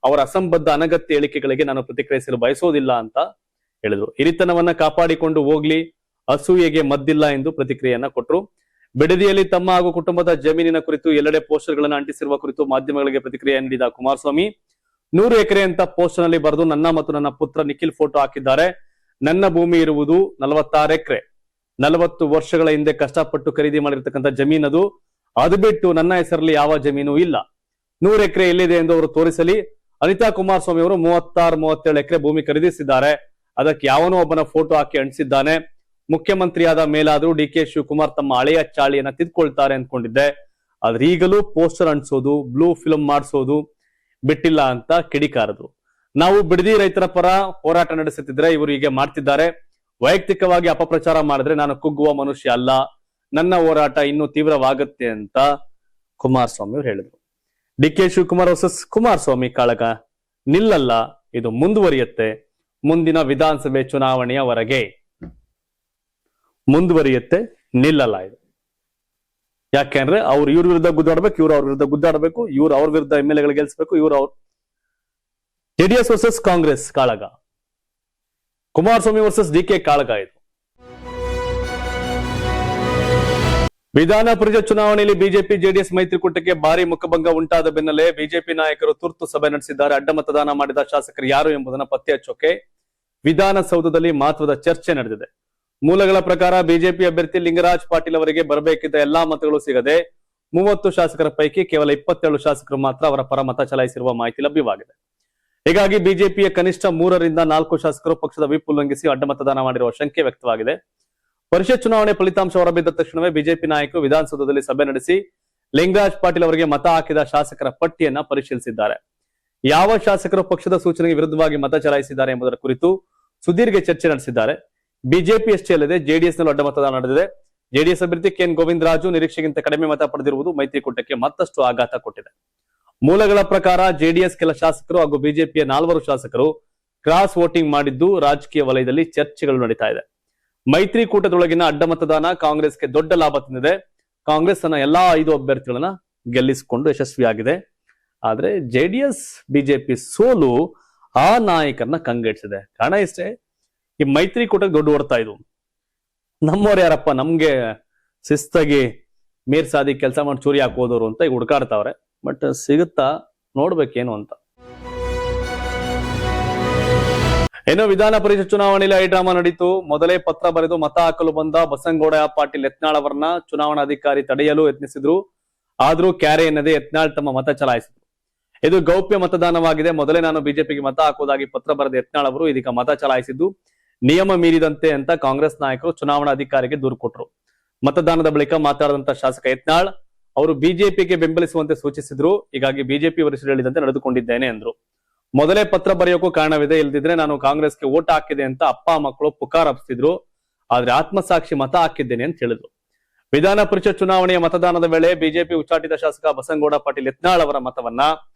Speaker 1: ಅವರ ಅಸಂಬದ್ಧ ಅನಗತ್ಯ ಹೇಳಿಕೆಗಳಿಗೆ ನಾನು ಪ್ರತಿಕ್ರಿಯಿಸಲು ಬಯಸೋದಿಲ್ಲ ಅಂತ ಹೇಳಿದ್ರು. ಹಿರಿತನವನ್ನ ಕಾಪಾಡಿಕೊಂಡು ಹೋಗ್ಲಿ, ಅಸೂಯೆಗೆ ಮದ್ದಿಲ್ಲ ಎಂದು ಪ್ರತಿಕ್ರಿಯೆಯನ್ನ ಕೊಟ್ಟರು. ಬಿಡದಿಯಲ್ಲಿ ತಮ್ಮ ಹಾಗೂ ಕುಟುಂಬದ ಜಮೀನಿನ ಕುರಿತು ಎಲ್ಲೆಡೆ ಪೋಸ್ಟರ್ಗಳನ್ನು ಅಂಟಿಸಿರುವ ಕುರಿತು ಮಾಧ್ಯಮಗಳಿಗೆ ಪ್ರತಿಕ್ರಿಯೆ ನೀಡಿದ ಕುಮಾರಸ್ವಾಮಿ 100 ಎಕರೆ ಅಂತ ಪೋಸ್ಟರ್ ನಲ್ಲಿ ಬರೆದು ನನ್ನ ಮತ್ತು ನನ್ನ ಪುತ್ರ ನಿಖಿಲ್ ಫೋಟೋ ಹಾಕಿದ್ದಾರೆ. ನನ್ನ ಭೂಮಿ ಇರುವುದು 46 ಎಕರೆ. 40 ವರ್ಷಗಳ ಹಿಂದೆ ಕಷ್ಟಪಟ್ಟು ಖರೀದಿ ಮಾಡಿರ್ತಕ್ಕಂಥ ಜಮೀನದು. ಅದು ಬಿಟ್ಟು ನನ್ನ ಹೆಸರಲ್ಲಿ ಯಾವ ಜಮೀನು ಇಲ್ಲ. 100 ಎಕರೆ ಎಲ್ಲಿದೆ ಎಂದು ಅವರು ತೋರಿಸಲಿ. ಅನಿತಾ ಕುಮಾರಸ್ವಾಮಿ ಅವರು 36-37 ಎಕರೆ ಭೂಮಿ ಖರೀದಿಸಿದ್ದಾರೆ. ಅದಕ್ಕೆ ಯಾವನೋ ಒಬ್ಬನ ಫೋಟೋ ಹಾಕಿ ಅಂಟಿಸಿದ್ದಾನೆ. ಮುಖ್ಯಮಂತ್ರಿಯಾದ ಮೇಲಾದ್ರೂ ಡಿ ಕೆ ಶಿವಕುಮಾರ್ ತಮ್ಮ ಹಳೆಯ ಚಾಳಿಯನ್ನ ತಿದ್ಕೊಳ್ತಾರೆ ಅಂದ್ಕೊಂಡಿದ್ದೆ. ಆದ್ರೆ ಈಗಲೂ ಪೋಸ್ಟರ್ ಅಂಟಿಸೋದು, ಬ್ಲೂ ಫಿಲ್ಮ್ ಮಾಡಿಸೋದು ಬಿಟ್ಟಿಲ್ಲ ಅಂತ ಕಿಡಿಕಾರದ್ರು. ನಾವು ಬಿಡದಿ ರೈತರ ಪರ ಹೋರಾಟ ನಡೆಸುತ್ತಿದ್ರೆ ಇವರು ಹೀಗೆ ಮಾಡ್ತಿದ್ದಾರೆ. ವೈಯಕ್ತಿಕವಾಗಿ ಅಪಪ್ರಚಾರ ಮಾಡಿದ್ರೆ ನಾನು ಕುಗ್ಗುವ ಮನುಷ್ಯ ಅಲ್ಲ, ನನ್ನ ಹೋರಾಟ ಇನ್ನೂ ತೀವ್ರವಾಗುತ್ತೆ ಅಂತ ಕುಮಾರಸ್ವಾಮಿ ಅವರು ಹೇಳಿದ್ರು. D K Shivakumar versus Kumaraswamy ಕಾಳಗ ನಿಲ್ಲಲ್ಲ, ಇದು ಮುಂದುವರಿಯುತ್ತೆ. ಮುಂದಿನ ವಿಧಾನಸಭೆ ಚುನಾವಣೆಯವರೆಗೆ ಮುಂದುವರಿಯುತ್ತೆ, ನಿಲ್ಲಲ್ಲ ಇದು. ಯಾಕೆಂದ್ರೆ ಅವ್ರು ಇವ್ರ ವಿರುದ್ಧ ಗುದ್ದಾಡ್ಬೇಕು, ಇವ್ರು ಅವ್ರ ವಿರುದ್ಧ ಗುದ್ದಾಡ್ಬೇಕು, ಇವ್ರು ಅವ್ರ ವಿರುದ್ಧ MLA ಗೆಲ್ಸ್ಬೇಕು, ಇವ್ರು ಅವ್ರ ಜೆಡಿಎಸ್ ವರ್ಸಸ್ ಕಾಂಗ್ರೆಸ್ ಕಾಳಗ, ಕುಮಾರಸ್ವಾಮಿ ವರ್ಸಸ್ ಡಿ ಕೆ ಕಾಳಗ ಇದು. ವಿಧಾನ ಪರಿಷತ್ ಚುನಾವಣೆಯಲ್ಲಿ ಬಿಜೆಪಿ ಜೆಡಿಎಸ್ ಮೈತ್ರಿಕೂಟಕ್ಕೆ ಭಾರಿ ಮುಖಭಂಗ ಉಂಟಾದ ಬೆನ್ನಲ್ಲೇ ಬಿಜೆಪಿ ನಾಯಕರು ತುರ್ತು ಸಭೆ ನಡೆಸಿದ್ದಾರೆ. ಅಡ್ಡ ಮತದಾನ ಮಾಡಿದ ಶಾಸಕರು ಯಾರು ಎಂಬುದನ್ನು ಪತ್ತೆ ಹಚ್ಚೋಕೆ ವಿಧಾನಸೌಧದಲ್ಲಿ ಮಹತ್ವದ ಚರ್ಚೆ ನಡೆದಿದೆ. ಮೂಲಗಳ ಪ್ರಕಾರ ಬಿಜೆಪಿ ಅಭ್ಯರ್ಥಿ ಲಿಂಗರಾಜ್ ಪಾಟೀಲ್ ಅವರಿಗೆ ಬರಬೇಕಿದ್ದ ಎಲ್ಲಾ ಮತಗಳು ಸಿಗದೆ 30 ಶಾಸಕರ ಪೈಕಿ ಕೇವಲ 27 ಶಾಸಕರು ಮಾತ್ರ ಅವರ ಪರ ಮತ ಚಲಾಯಿಸಿರುವ ಮಾಹಿತಿ ಲಭ್ಯವಾಗಿದೆ. ಹೀಗಾಗಿ ಬಿಜೆಪಿಯ ಕನಿಷ್ಠ 3 ರಿಂದ 4 ಶಾಸಕರು ಪಕ್ಷದ ವಿಪ್ ಉಲ್ಲಂಘಿಸಿ ಅಡ್ಡ ಮತದಾನ ಮಾಡಿರುವ ಶಂಕೆ ವ್ಯಕ್ತವಾಗಿದೆ. ಪರಿಷತ್ ಚುನಾವಣೆ ಫಲಿತಾಂಶ ಹೊರಬಿದ್ದ ತಕ್ಷಣವೇ ಬಿಜೆಪಿ ನಾಯಕರು ವಿಧಾನಸೌಧದಲ್ಲಿ ಸಭೆ ನಡೆಸಿ ಲಿಂಗರಾಜ್ ಪಾಟೀಲ್ ಅವರಿಗೆ ಮತ ಹಾಕಿದ ಶಾಸಕರ ಪಟ್ಟಿಯನ್ನ ಪರಿಶೀಲಿಸಿದ್ದಾರೆ. ಯಾವ ಶಾಸಕರು ಪಕ್ಷದ ಸೂಚನೆಗೆ ವಿರುದ್ಧವಾಗಿ ಮತ ಚಲಾಯಿಸಿದ್ದಾರೆ ಎಂಬುದರ ಕುರಿತು ಸುದೀರ್ಘ ಚರ್ಚೆ ನಡೆಸಿದ್ದಾರೆ. ಬಿಜೆಪಿ ಅಷ್ಟೇ ಅಲ್ಲದೆ ಜೆಡಿಎಸ್ ನಲ್ಲೂ ಅಡ್ಡ ಮತದಾನ ನಡೆದಿದೆ. ಜೆಡಿಎಸ್ ಅಭ್ಯರ್ಥಿ ಕೆಎನ್ ಗೋವಿಂದರಾಜು ನಿರೀಕ್ಷೆಗಿಂತ ಕಡಿಮೆ ಮತ ಪಡೆದಿರುವುದು ಮೈತ್ರಿಕೂಟಕ್ಕೆ ಮತ್ತಷ್ಟು ಆಘಾತ ಕೊಟ್ಟಿದೆ. ಮೂಲಗಳ ಪ್ರಕಾರ ಜೆಡಿಎಸ್ ಕೆಲ ಶಾಸಕರು ಹಾಗೂ ಬಿಜೆಪಿಯ 4 ಶಾಸಕರು ಕ್ರಾಸ್ ವೋಟಿಂಗ್ ಮಾಡಿದ್ದು ರಾಜಕೀಯ ವಲಯದಲ್ಲಿ ಚರ್ಚೆಗಳು ನಡೀತಾ ಇದೆ. ಮೈತ್ರಿಕೂಟದೊಳಗಿನ ಅಡ್ಡ ಮತದಾನ ಕಾಂಗ್ರೆಸ್ಗೆ ದೊಡ್ಡ ಲಾಭ ತಂದಿದೆ. ಕಾಂಗ್ರೆಸ್ ತನ್ನ ಎಲ್ಲಾ 5 ಅಭ್ಯರ್ಥಿಗಳನ್ನ ಗೆಲ್ಲಿಸಿಕೊಂಡು ಯಶಸ್ವಿಯಾಗಿದೆ. ಆದ್ರೆ ಜೆಡಿಎಸ್ ಬಿಜೆಪಿ ಸೋಲು ಆ ನಾಯಕರನ್ನ ಕಂಗೆಡಿಸಿದೆ. ಕಾರಣ ಇಷ್ಟೇ, ಈ ಮೈತ್ರಿಕೂಟಕ್ಕೆ ದೊಡ್ಡ ಹೊಡ್ತಾ ಇದು. ನಮ್ಮವ್ರು ಯಾರಪ್ಪ, ನಮ್ಗೆ ಶಿಸ್ತಾಗಿ ಮೀರ್ ಸಾದಿ ಕೆಲಸ ಮಾಡಿ ಚೂರಿ ಹಾಕೋದವ್ರು ಅಂತ ಈಗ ಹುಡ್ಕಾಡ್ತಾವ್ರೆ. ಬಟ್ ಸಿಗುತ್ತಾ ನೋಡ್ಬೇಕೇನು ಅಂತ. ಏನೋ ವಿಧಾನ ಪರಿಷತ್ ಚುನಾವಣೆಯಲ್ಲಿ ಹೈಡ್ರಾಮಾ ನಡೀತು. ಮೊದಲೇ ಪತ್ರ ಬರೆದು ಮತ ಹಾಕಲು ಬಂದ ಬಸನಗೌಡ ಪಾಟೀಲ್ ಯತ್ನಾಳ್ ಅವರನ್ನ ಚುನಾವಣಾಧಿಕಾರಿ ತಡೆಯಲು ಯತ್ನಿಸಿದ್ರು. ಆದ್ರೂ ಕ್ಯಾರೆ ಎನ್ನದೆ ಯತ್ನಾಳ್ ತಮ್ಮ ಮತ ಚಲಾಯಿಸಿದ್ರು. ಇದು ಗೌಪ್ಯ ಮತದಾನವಾಗಿದೆ. ಮೊದಲೇ ನಾನು ಬಿಜೆಪಿಗೆ ಮತ ಹಾಕುವುದಾಗಿ ಪತ್ರ ಬರೆದ ಯತ್ನಾಳ್ ಅವರು ಇದೀಗ ಮತ ಚಲಾಯಿಸಿದ್ದು ನಿಯಮ ಮೀರಿದಂತೆ ಅಂತ ಕಾಂಗ್ರೆಸ್ ನಾಯಕರು ಚುನಾವಣಾಧಿಕಾರಿಗೆ ದೂರು ಕೊಟ್ಟರು. ಮತದಾನದ ಬಳಿಕ ಮಾತನಾಡಿದಂತ ಶಾಸಕ ಯತ್ನಾಳ್ ಅವರು ಬಿಜೆಪಿಗೆ ಬೆಂಬಲಿಸುವಂತೆ ಸೂಚಿಸಿದ್ರು. ಹೀಗಾಗಿ ಬಿಜೆಪಿ ವರಿಷ್ಠರು ಹೇಳಿದಂತೆ ನಡೆದುಕೊಂಡಿದ್ದೇನೆ ಎಂದ್ರು. ಮೊದಲೇ ಪತ್ರ ಬರೆಯೋಕ್ಕೂ ಕಾರಣವಿದೆ, ಇಲ್ದಿದ್ರೆ ನಾನು ಕಾಂಗ್ರೆಸ್ಗೆ ಓಟ್ ಹಾಕಿದೆ ಅಂತ ಅಪ್ಪ ಮಕ್ಕಳು ಪುಕಾರ್ ಹಬ್ಬಿಸಿದ್ರು. ಆದ್ರೆ ಆತ್ಮಸಾಕ್ಷಿ ಮತ ಹಾಕಿದ್ದೇನೆ ಅಂತ ಹೇಳಿದ್ರು. ವಿಧಾನ ಪರಿಷತ್ ಚುನಾವಣೆಯ ಮತದಾನದ ವೇಳೆ ಬಿಜೆಪಿ ಉಚ್ಚಾಟಿತ ಶಾಸಕ ಬಸನಗೌಡ ಪಾಟೀಲ್ ಯತ್ನಾಳ್ ಅವರ ಮತವನ್ನ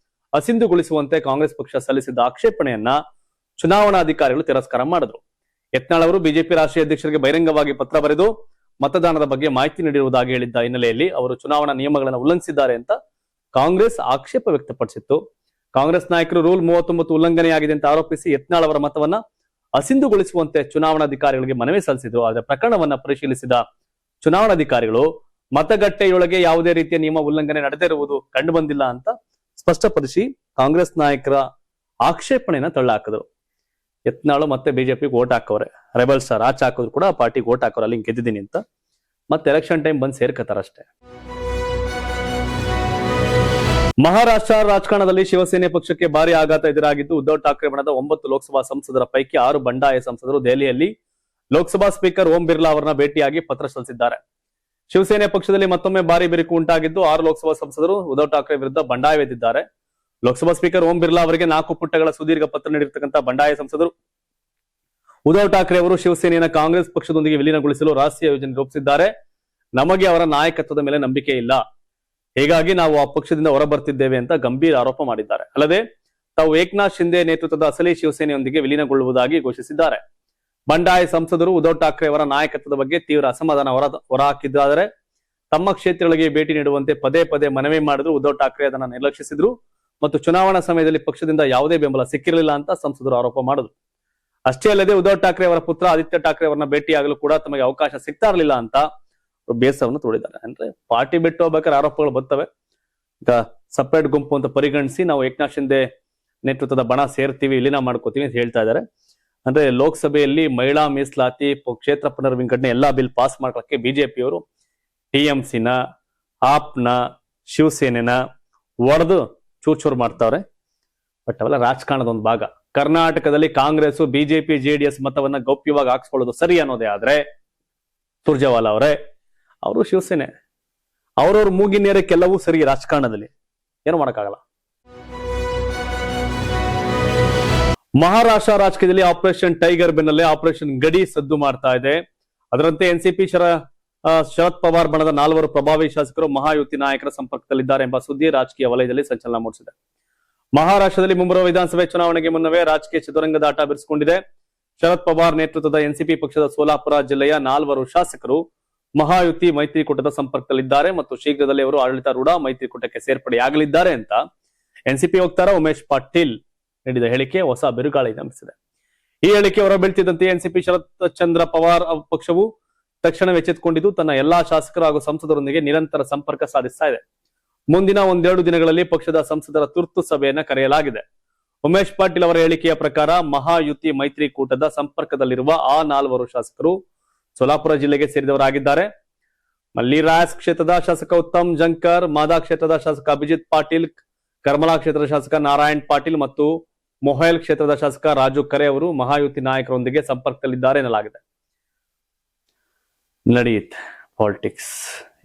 Speaker 1: ಅಸಿಂಧುಗೊಳಿಸುವಂತೆ ಕಾಂಗ್ರೆಸ್ ಪಕ್ಷ ಸಲ್ಲಿಸಿದ್ದ ಆಕ್ಷೇಪಣೆಯನ್ನ ಚುನಾವಣಾಧಿಕಾರಿಗಳು ತಿರಸ್ಕಾರ ಮಾಡಿದ್ರು. ಯತ್ನಾಳ್ ಅವರು ಬಿಜೆಪಿ ರಾಷ್ಟ್ರೀಯ ಅಧ್ಯಕ್ಷರಿಗೆ ಬಹಿರಂಗವಾಗಿ ಪತ್ರ ಬರೆದು ಮತದಾನದ ಬಗ್ಗೆ ಮಾಹಿತಿ ನೀಡಿರುವುದಾಗಿ ಹೇಳಿದ್ದ ಹಿನ್ನೆಲೆಯಲ್ಲಿ ಅವರು ಚುನಾವಣಾ ನಿಯಮಗಳನ್ನು ಉಲ್ಲಂಘಿಸಿದ್ದಾರೆ ಅಂತ ಕಾಂಗ್ರೆಸ್ ಆಕ್ಷೇಪ ವ್ಯಕ್ತಪಡಿಸಿತ್ತು. ಕಾಂಗ್ರೆಸ್ ನಾಯಕರು ರೂಲ್ 39 ಉಲ್ಲಂಘನೆಯಾಗಿದೆ ಅಂತ ಆರೋಪಿಸಿ ಯತ್ನಾಳ್ ಅವರ ಮತವನ್ನ ಅಸಿಂಧುಗೊಳಿಸುವಂತೆ ಚುನಾವಣಾಧಿಕಾರಿಗಳಿಗೆ ಮನವಿ ಸಲ್ಲಿಸಿದ್ರು. ಆದರೆ ಪ್ರಕರಣವನ್ನ ಪರಿಶೀಲಿಸಿದ ಚುನಾವಣಾಧಿಕಾರಿಗಳು ಮತಗಟ್ಟೆಯೊಳಗೆ ಯಾವುದೇ ರೀತಿಯ ನಿಯಮ ಉಲ್ಲಂಘನೆ ನಡೆದಿರುವುದು ಕಂಡು ಬಂದಿಲ್ಲ ಅಂತ ಸ್ಪಷ್ಟಪಡಿಸಿ ಕಾಂಗ್ರೆಸ್ ನಾಯಕರ ಆಕ್ಷೇಪಣೆಯನ್ನ ತಳ್ಳಹಾಕಿದ್ರು. ಯತ್ನಾಳು ಮತ್ತೆ ಬಿಜೆಪಿಗೆ ಓಟ್ ಹಾಕವ್ರೆ. ರೆಬಲ್ ಸ್ಟಾರ್ ಆಚೆ ಹಾಕಿದ್ರು ಕೂಡ ಪಾರ್ಟಿಗೆ ಓಟ್ ಹಾಕೋರು, ಅಲ್ಲಿ ಗೆದ್ದಿದ್ದೀನಿ ಅಂತ. ಮತ್ತೆ ಎಲೆಕ್ಷನ್ ಟೈಮ್ ಬಂದು ಸೇರ್ಕತಾರಷ್ಟೇ. ಮಹಾರಾಷ್ಟ್ರ ರಾಜಕಾರಣದಲ್ಲಿ ಶಿವಸೇನೆ ಪಕ್ಷಕ್ಕೆ ಭಾರಿ ಆಘಾತ ಎದುರಾಗಿದ್ದು ಉದ್ಧವ್ ಠಾಕ್ರೆ ಬಣದ 9 ಲೋಕಸಭಾ ಸಂಸದರ ಪೈಕಿ 6 ಬಂಡಾಯ ಸಂಸದರು ದೆಹಲಿಯಲ್ಲಿ ಲೋಕಸಭಾ ಸ್ಪೀಕರ್ ಓಂ ಬಿರ್ಲಾ ಅವರನ್ನ ಭೇಟಿಯಾಗಿ ಪತ್ರ ಸಲ್ಲಿಸಿದ್ದಾರೆ. ಶಿವಸೇನೆ ಪಕ್ಷದಲ್ಲಿ ಮತ್ತೊಮ್ಮೆ ಭಾರಿ ಬಿರುಕು ಉಂಟಾಗಿದ್ದು 6 ಲೋಕಸಭಾ ಸಂಸದರು ಉದ್ಧವ್ ಠಾಕ್ರೆ ವಿರುದ್ಧ ಬಂಡಾಯವೆದ್ದಿದ್ದಾರೆ. ಲೋಕಸಭಾ ಸ್ಪೀಕರ್ ಓಂ ಬಿರ್ಲಾ ಅವರಿಗೆ 4 ಪುಟಗಳ ಸುದೀರ್ಘ ಪತ್ರ ನೀಡಿರ್ತಕ್ಕಂಥ ಬಂಡಾಯ ಸಂಸದರು ಉದ್ಧವ್ ಠಾಕ್ರೆ ಅವರು ಶಿವಸೇನೆಯನ್ನು ಕಾಂಗ್ರೆಸ್ ಪಕ್ಷದೊಂದಿಗೆ ವಿಲೀನಗೊಳಿಸಲು ರಹಸ್ಯ ಯೋಜನೆ ರೂಪಿಸಿದ್ದಾರೆ. ನಮಗೆ ಅವರ ನಾಯಕತ್ವದ ಮೇಲೆ ನಂಬಿಕೆ ಇಲ್ಲ, ಹೀಗಾಗಿ ನಾವು ಆ ಪಕ್ಷದಿಂದ ಹೊರಬರ್ತಿದ್ದೇವೆ ಅಂತ ಗಂಭೀರ ಆರೋಪ ಮಾಡಿದ್ದಾರೆ. ಅಲ್ಲದೆ ತಾವು ಏಕನಾಥ್ ಶಿಂದೆ ನೇತೃತ್ವದ ಅಸಲಿ ಶಿವಸೇನೆಯೊಂದಿಗೆ ವಿಲೀನಗೊಳ್ಳುವುದಾಗಿ ಘೋಷಿಸಿದ್ದಾರೆ. ಬಂಡಾಯ ಸಂಸದರು ಉದ್ಧವ್ ಠಾಕ್ರೆ ಅವರ ನಾಯಕತ್ವದ ಬಗ್ಗೆ ತೀವ್ರ ಅಸಮಾಧಾನ ಹೊರಹಾಕಿದ್ದಾರೆ. ತಮ್ಮ ಕ್ಷೇತ್ರಗಳಿಗೆ ಭೇಟಿ ನೀಡುವಂತೆ ಪದೇ ಪದೇ ಮನವಿ ಮಾಡಿದ್ರು. ಉದ್ಧವ್ ಠಾಕ್ರೆ ಅದನ್ನು ನಿರ್ಲಕ್ಷಿಸಿದ್ರು ಮತ್ತು ಚುನಾವಣಾ ಸಮಯದಲ್ಲಿ ಪಕ್ಷದಿಂದ ಯಾವುದೇ ಬೆಂಬಲ ಸಿಕ್ಕಿರಲಿಲ್ಲ ಅಂತ ಸಂಸದರು ಆರೋಪ ಮಾಡಿದ್ರು. ಅಷ್ಟೇ ಅಲ್ಲದೆ ಉದ್ಧವ್ ಠಾಕ್ರೆ ಅವರ ಪುತ್ರ ಆದಿತ್ಯ ಠಾಕ್ರೆ ಅವರನ್ನ ಭೇಟಿಯಾಗಲು ಕೂಡ ತಮಗೆ ಅವಕಾಶ ಸಿಗ್ತಾ ಇರಲಿಲ್ಲ ಅಂತ ಬೇಸರವನ್ನು ತೋಡಿದ್ದಾರೆ. ಅಂದ್ರೆ ಪಾರ್ಟಿ ಬಿಟ್ಟು ಹೋಗ್ಬೇಕಾದ್ರೆ ಆರೋಪಗಳು ಬರ್ತವೆ. ಈಗ ಸಪರೇಟ್ ಗುಂಪು ಅಂತ ಪರಿಗಣಿಸಿ ನಾವು ಏಕನಾಥ್ ಶಿಂದೆ ನೇತೃತ್ವದ ಬಣ ಸೇರ್ತೀವಿ, ವಿಲೀನ ಮಾಡ್ಕೋತೀವಿ ಅಂತ ಹೇಳ್ತಾ ಇದ್ದಾರೆ. ಅಂದ್ರೆ ಲೋಕಸಭೆಯಲ್ಲಿ ಮಹಿಳಾ ಮೀಸಲಾತಿ, ಕ್ಷೇತ್ರ ಪುನರ್ವಿಂಗಡಣೆ ಎಲ್ಲಾ ಬಿಲ್ ಪಾಸ್ ಮಾಡ್ಲಿಕ್ಕೆ ಬಿಜೆಪಿಯವರು ಟಿಎಂಸಿನ, ಆಪ್ನ, ಶಿವಸೇನೆನ ಒಡೆದು ಚೂರ್ ಮಾಡ್ತಾವ್ರೆ. ಬಟ್ ಅವೆಲ್ಲ ರಾಜಕಾರಣದ ಒಂದು ಭಾಗ. ಕರ್ನಾಟಕದಲ್ಲಿ ಕಾಂಗ್ರೆಸ್ ಬಿಜೆಪಿ ಜೆಡಿಎಸ್ ಮತವನ್ನ ಗೌಪ್ಯವಾಗಿ ಹಾಕ್ಸ್ಕೊಳ್ಳೋದು ಸರಿ ಅನ್ನೋದೇ ಆದ್ರೆ ಸುರ್ಜೇವಾಲಾ ಅವರೇ, ಅವರು ಶಿವಸೇನೆ, ಅವ್ರವ್ರ ಮೂಗಿನೇರೆ ಕೆಲವು ಸರಿ ರಾಜಕಾರಣದಲ್ಲಿ ಏನು ಮಾಡಕ್ಕಾಗಲ್ಲ. ಮಹಾರಾಷ್ಟ್ರ ರಾಜಕೀಯದಲ್ಲಿ ಆಪರೇಷನ್ ಟೈಗರ್ ಬೆನ್ನಲ್ಲೇ ಆಪರೇಷನ್ ಗಡಿ ಸದ್ದು ಮಾಡ್ತಾ ಇದೆ. ಅದರಂತೆ ಎನ್ಸಿಪಿ ಶರದ್ ಪವಾರ್ ಬಣದ 4 ಪ್ರಭಾವಿ ಶಾಸಕರು ಮಹಾಯುತಿ ನಾಯಕರ ಸಂಪರ್ಕದಲ್ಲಿದ್ದಾರೆ ಎಂಬ ಸುದ್ದಿ ರಾಜಕೀಯ ವಲಯದಲ್ಲಿ ಸಂಚಲನ ಮೂಡಿಸಿದೆ. ಮಹಾರಾಷ್ಟ್ರದಲ್ಲಿ ಮುಂಬರುವ ವಿಧಾನಸಭೆ ಚುನಾವಣೆಗೆ ಮುನ್ನವೇ ರಾಜಕೀಯ ಚದುರಂಗದಾಟ ಬಿರುಸಿಕೊಂಡಿದೆ. ಶರದ್ ಪವಾರ್ ನೇತೃತ್ವದ ಎನ್ಸಿಪಿ ಪಕ್ಷದ ಸೋಲಾಪುರ ಜಿಲ್ಲೆಯ 4 ಶಾಸಕರು ಮಹಾಯುತಿ ಮೈತ್ರಿಕೂಟದ ಸಂಪರ್ಕದಲ್ಲಿದ್ದಾರೆ ಮತ್ತು ಶೀಘ್ರದಲ್ಲೇ ಅವರು ಆಡಳಿತಾರೂಢ ಮೈತ್ರಿಕೂಟಕ್ಕೆ ಸೇರ್ಪಡೆಯಾಗಲಿದ್ದಾರೆ ಅಂತ ಎನ್ಸಿಪಿ ವಕ್ತಾರ ಉಮೇಶ್ ಪಾಟೀಲ್ ನೀಡಿದ ಹೇಳಿಕೆ ಹೊಸ ಬಿರುಗಾಳಿ ನಂಬಿಸಿದೆ. ಈ ಹೇಳಿಕೆ ಹೊರಬೀಳ್ತಿದ್ದಂತೆ ಎನ್ಸಿಪಿ ಶರದ್ ಚಂದ್ರ ಪವಾರ್ ಪಕ್ಷವು ತಕ್ಷಣವೇ ಎಚ್ಚೆತ್ತುಕೊಂಡಿದ್ದು ತನ್ನ ಎಲ್ಲಾ ಶಾಸಕರು ಹಾಗೂ ಸಂಸದರೊಂದಿಗೆ ನಿರಂತರ ಸಂಪರ್ಕ ಸಾಧಿಸ್ತಾ ಇದೆ. ಮುಂದಿನ 1-2 ದಿನಗಳಲ್ಲಿ ಪಕ್ಷದ ಸಂಸದರ ತುರ್ತು ಸಭೆಯನ್ನ ಕರೆಯಲಾಗಿದೆ. ಉಮೇಶ್ ಪಾಟೀಲ್ ಅವರ ಹೇಳಿಕೆಯ ಪ್ರಕಾರ ಮಹಾಯುತಿ ಮೈತ್ರಿಕೂಟದ ಸಂಪರ್ಕದಲ್ಲಿರುವ ಆ 4 ಶಾಸಕರು ಸೋಲಾಪುರ ಜಿಲ್ಲೆಗೆ ಸೇರಿದವರಾಗಿದ್ದಾರೆ. ಮಲ್ಲಿರಾಯಸ್ ಕ್ಷೇತ್ರದ ಶಾಸಕ ಉತ್ತಮ್ ಜಂಕರ್, ಮಾದಾ ಕ್ಷೇತ್ರದ ಶಾಸಕ ಅಭಿಜಿತ್ ಪಾಟೀಲ್, ಕರ್ಮಲಾ ಕ್ಷೇತ್ರದ ಶಾಸಕ ನಾರಾಯಣ್ ಪಾಟೀಲ್ ಮತ್ತು ಮೊಹೇಲ್ ಕ್ಷೇತ್ರದ ಶಾಸಕ ರಾಜು ಖರೆ ಅವರು ಮಹಾಯುತಿ ನಾಯಕರೊಂದಿಗೆ ಸಂಪರ್ಕದಲ್ಲಿದ್ದಾರೆ ಎನ್ನಲಾಗಿದೆ. ನಡೆಯುತ್ತೆ ಪಾಲಿಟಿಕ್ಸ್.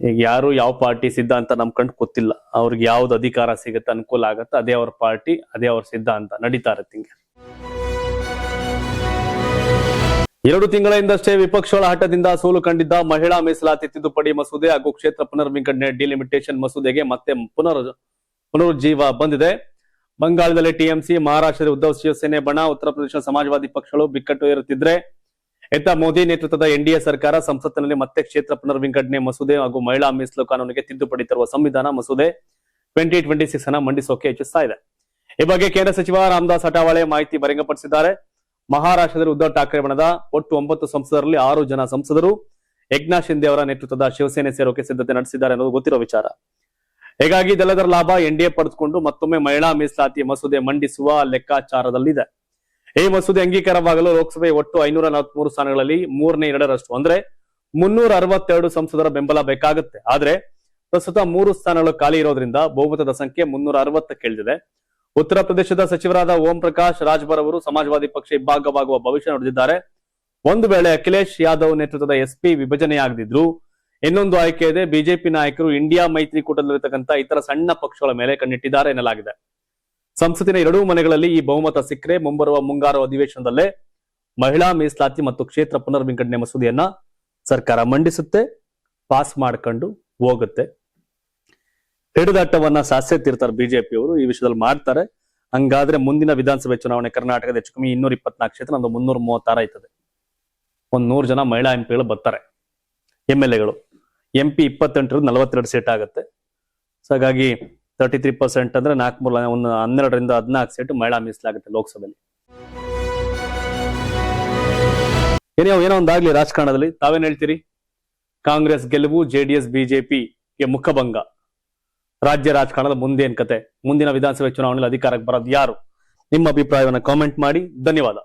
Speaker 1: ಈಗ ಯಾರು ಯಾವ ಪಾರ್ಟಿ ಸಿದ್ಧಾಂತ ನಮ್ಕಂಡು ಗೊತ್ತಿಲ್ಲ. ಅವ್ರಿಗೆ ಯಾವ್ದು ಅಧಿಕಾರ ಸಿಗುತ್ತೆ, ಅನುಕೂಲ ಆಗತ್ತೆ, ಅದೇ ಅವ್ರ ಪಾರ್ಟಿ, ಅದೇ ಅವ್ರ ಸಿದ್ಧಾಂತ ನಡೀತಾ ಇರುತ್ತೆ. 2 ತಿಂಗಳ ಹಿಂದಷ್ಟೇ ವಿಪಕ್ಷಗಳ ಹಠದಿಂದ ಸೋಲು ಕಂಡಿದ್ದ ಮಹಿಳಾ ಮೀಸಲಾತಿ ತಿದ್ದುಪಡಿ ಮಸೂದೆ ಹಾಗೂ ಕ್ಷೇತ್ರ ಪುನರ್ವಿಂಗಡಣೆ ಡಿಲಿಮಿಟೇಷನ್ ಮಸೂದೆಗೆ ಮತ್ತೆ ಪುನರುಜ್ಜೀವ ಬಂದಿದೆ. ಬಂಗಾಳದಲ್ಲಿ ಟಿಎಂಸಿ, ಮಹಾರಾಷ್ಟ್ರದಲ್ಲಿ ಉದ್ಧವ್ ಶಿವಸೇನೆ ಬಣ, ಉತ್ತರ ಪ್ರದೇಶ ಸಮಾಜವಾದಿ ಪಕ್ಷಗಳು ಬಿಕ್ಕಟ್ಟು ಏರುತ್ತಿದ್ರೆ ಎತ್ತ ಮೋದಿ ನೇತೃತ್ವದ ಎನ್ಡಿಎ ಸರ್ಕಾರ ಸಂಸತ್ತಿನಲ್ಲಿ ಮತ್ತೆ ಕ್ಷೇತ್ರ ಪುನರ್ವಿಂಗಡಣೆ ಮಸೂದೆ ಹಾಗೂ ಮಹಿಳಾ ಮೀಸಲು ಕಾನೂನಿಗೆ ತಿದ್ದುಪಡಿ ತರುವ ಸಂವಿಧಾನ ಮಸೂದೆ 2026 ಅನ್ನ ಮಂಡಿಸೋಕೆ ಇಚ್ಛಿಸ್ತಾ ಇದೆ. ಈ ಬಗ್ಗೆ ಕೇಂದ್ರ ಸಚಿವ ರಾಮದಾಸ್ ಅಠಾವಳೆ ಮಾಹಿತಿ ಬಹಿರಂಗಪಡಿಸಿದ್ದಾರೆ. ಮಹಾರಾಷ್ಟ್ರದಲ್ಲಿ ಉದ್ಧವ್ ಠಾಕ್ರೆ ಬಣದ ಒಟ್ಟು 9 ಸಂಸದರಲ್ಲಿ 6 ಜನ ಸಂಸದರು ಏಕನಾಥ್ ಶಿಂದೆ ಅವರ ನೇತೃತ್ವದ ಶಿವಸೇನೆ ಸೇರೋಕೆ ಸಿದ್ಧತೆ ನಡೆಸಿದ್ದಾರೆ ಅನ್ನೋದು ಗೊತ್ತಿರೋ ವಿಚಾರ. ಹೀಗಾಗಿ ಇದೆಲ್ಲದರ ಲಾಭ ಎನ್ಡಿಎ ಪಡೆದುಕೊಂಡು ಮತ್ತೊಮ್ಮೆ ಮಹಿಳಾ ಮೀಸಲಾತಿ ಮಸೂದೆ ಮಂಡಿಸುವ ಲೆಕ್ಕಾಚಾರದಲ್ಲಿದೆ. ಈ ಮಸೂದೆ ಅಂಗೀಕಾರವಾಗಲು ಲೋಕಸಭೆ ಒಟ್ಟು 543 ಸ್ಥಾನಗಳಲ್ಲಿ 3/2 ಅಂದ್ರೆ 362 ಸಂಸದರ ಬೆಂಬಲ ಬೇಕಾಗುತ್ತೆ. ಆದ್ರೆ ಪ್ರಸ್ತುತ 3 ಸ್ಥಾನಗಳು ಖಾಲಿ ಇರೋದ್ರಿಂದ ಬಹುಮತದ ಸಂಖ್ಯೆ 360ಕ್ಕೆ ಇಳಿದಿದೆ. ಉತ್ತರ ಪ್ರದೇಶದ ಸಚಿವರಾದ ಓಂ ಪ್ರಕಾಶ್ ರಾಜ್ಭರ್ ಅವರು ಸಮಾಜವಾದಿ ಪಕ್ಷ ಇಬ್ಬಾಗವಾಗುವ ಭವಿಷ್ಯ ನುಡಿದಿದ್ದಾರೆ. ಒಂದು ವೇಳೆ ಅಖಿಲೇಶ್ ಯಾದವ್ ನೇತೃತ್ವದ ಎಸ್ಪಿ ವಿಭಜನೆಯಾಗದಿದ್ರು ಇನ್ನೊಂದು ಆಯ್ಕೆ ಇದೆ. ಬಿಜೆಪಿ ನಾಯಕರು ಇಂಡಿಯಾ ಮೈತ್ರಿಕೂಟದಲ್ಲಿರತಕ್ಕಂಥ ಇತರ ಸಣ್ಣ ಪಕ್ಷಗಳ ಮೇಲೆ ಕಣ್ಣಿಟ್ಟಿದ್ದಾರೆ ಎನ್ನಲಾಗಿದೆ. ಸಂಸತ್ತಿನ 2 ಮನೆಗಳಲ್ಲಿ ಈ ಬಹುಮತ ಸಿಕ್ಕರೆ ಮುಂಬರುವ ಮುಂಗಾರು ಅಧಿವೇಶನದಲ್ಲೇ ಮಹಿಳಾ ಮೀಸಲಾತಿ ಮತ್ತು ಕ್ಷೇತ್ರ ಪುನರ್ವಿಂಗಡಣೆ ಮಸೂದೆಯನ್ನ ಸರ್ಕಾರ ಮಂಡಿಸುತ್ತೆ, ಪಾಸ್ ಮಾಡ್ಕೊಂಡು ಹೋಗುತ್ತೆ. ಹಿಡಿದಾಟವನ್ನ ಸಾಸ್ಯತಿರ್ತಾರೆ ಬಿಜೆಪಿಯವರು, ಈ ವಿಷಯದಲ್ಲಿ ಮಾಡ್ತಾರೆ. ಹಂಗಾದ್ರೆ ಮುಂದಿನ ವಿಧಾನಸಭೆ ಚುನಾವಣೆ ಕರ್ನಾಟಕದ ಹೆಚ್ಚು ಕಮ್ಮಿ 224 ಕ್ಷೇತ್ರ, ನಮ್ದು 336 ಆಯ್ತದೆ. 100 ಜನ ಮಹಿಳಾ ಎಂಪಿಗಳು ಬರ್ತಾರೆ. MLAಗಳು MP 28 42 ಸೀಟ್ ಆಗುತ್ತೆ. ಸೊ ಹಾಗಾಗಿ 33% ಅಂದ್ರೆ 12ರಿಂದ 14 ಸೀಟ್ ಮಹಿಳಾ ಮೀಸಲಾಗುತ್ತೆ ಲೋಕಸಭೆಯಲ್ಲಿ. ಏನೋ ಒಂದಾಗ್ಲಿ ರಾಜಕಾರಣದಲ್ಲಿ. ತಾವೇನ್ ಹೇಳ್ತೀರಿ? ಕಾಂಗ್ರೆಸ್ ಗೆಲುವು, JDS ಬಿಜೆಪಿಗೆ ಮುಖಭಂಗ. ರಾಜ್ಯ ರಾಜಕಾರಣದ ಮುಂದೇನ್ ಕತೆ? ಮುಂದಿನ ವಿಧಾನಸಭೆ ಚುನಾವಣೆಯಲ್ಲಿ ಅಧಿಕಾರಕ್ಕೆ ಬರೋದು ಯಾರು? ನಿಮ್ಮ ಅಭಿಪ್ರಾಯವನ್ನು ಕಾಮೆಂಟ್ ಮಾಡಿ. ಧನ್ಯವಾದ.